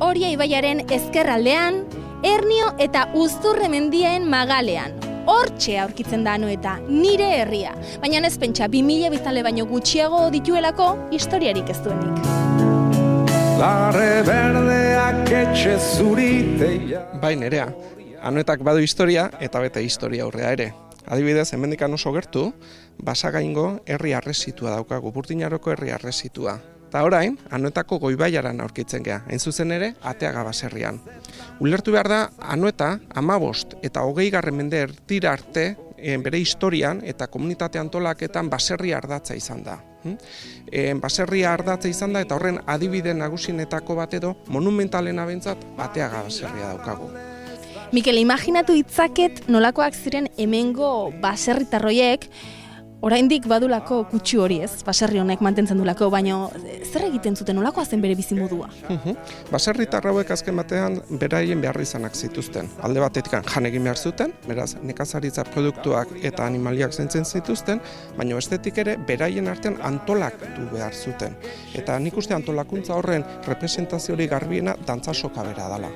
Oria ibaiaren ezkerraldean, Ernio eta Uzturre mendien magalean. Hortxe aurkitzen da Anoeta, nire herria. Baina ez pentsa 2000 biztanle baino gutxiago dituelako historiarik ez duenik. Larre berdeak etxe zuriteia. Bai, Nerea, Anoetak badu historia eta bete historia aurrea ere. Adibidez, hemendikan oso gertu, Basagaingo herri arresitua daukagu, Burdinaroko herri arresitua. Eta orain, Anoetako Goibaiaran aurkitzen gea, hain zuzen ere, Ateaga baserrian. Ulertu behar da, Anoeta 15 eta 20. mende ertira arte, bere historian eta komunitate antolaketan baserria ardatza izan da. Baserria ardatza izan da eta horren adibide nagusienetako bat edo monumentalena bentzat Ateaga baserria daukagu. Mikel, imaginatu ditzaket nolakoak ziren hemengo baserritarroiek, oraindik badulako kutsu hori ez, baserri honek mantentzen dulako, baina zer egiten zuten, nolakoa zen bere bizimodua? Baserritar hauek azken batean beraien behar izanak zituzten. Alde batetik jan egin behar zuten, beraz nekazaritza produktuak eta animaliak zaintzen zituzten, baina bestetik ere beraien artean antolatu behar zuten. Eta nik uste antolakuntza horren representaziorik garbiena dantzasoka bera dela.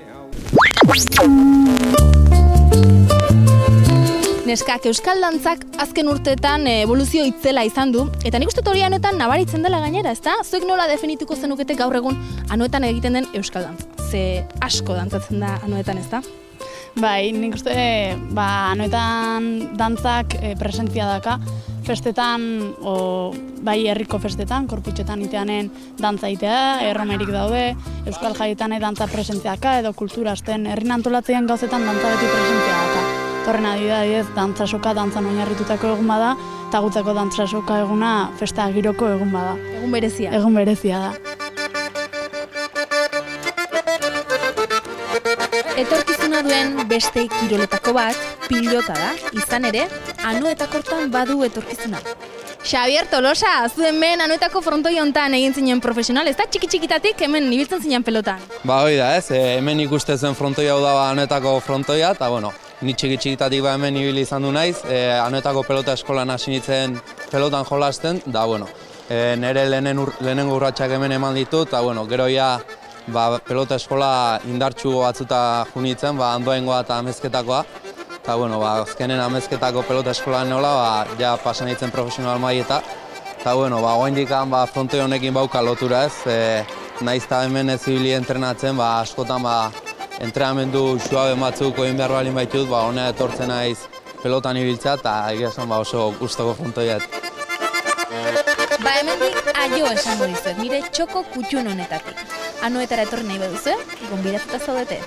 Neskak, euskal dantzak azken urteetan evoluzio itzela izan du, eta nik uste hori Anoetan nabaritzen dela gainera, ezta? Zuek nola definituko zenukete gaur egun Anoetan egiten den euskal dantza? Ze asko dantzatzen da Anoetan, ezta? Bai, nik uste Anoetan dantzak presentzia daka, festetan, bai herriko festetan, korputxetan iteanen dantza itea, erromerik daude, euskal jaietan dantza presentziaka edo kulturazten, herrin antolatzean gauzetan dantza beti presentzia daka. Horren adibidez, dantzasoka dantzan oinarritutako egun bada, eta gutzako dantzasoka eguna festa giroko egun bada. Egun berezia. Egun berezia da. Etorkizuna duen beste kiroletako bat, pilota da, izan ere, Anoetakortan badu etorkizuna. Xabier Tolosa, zuen ben Anoetako frontoi hontan egin zinen profesional, ez da txiki-txikitatik hemen ibiltzen zinen pelotan? Ba, hoi da ez, hemen ikustezen frontoi hau da Anoetako frontoia, eta bueno, ni txiki-txikitatik ba hemen ibili izan du naiz, Anoetako pelota eskolan hasi nintzen pelotan jolasten, da bueno, nire lehenengo urratsak hemen eman ditut, eta bueno, gero ja pelota eskola indartxu batzuta junitzen, Andoaingoa eta Amezketakoa, eta bueno, azkenen Amezketako pelota eskolan nola, ja pasan nintzen profesional maieta, eta bueno, oraindik frontoi honekin bauka lotura ez, naiz eta hemen ez ibili entrenatzen, askotan entrenamendu suabe batzuk egin behar balin baitut, hona etortzen naiz pelotan ibiltzea eta egia esan oso gustoko frontoiat. Hemendik aio esango dizuet, nire txoko kutxun honetatik. Anoetara etorri nahi baduzu, gonbidatuta zaudete.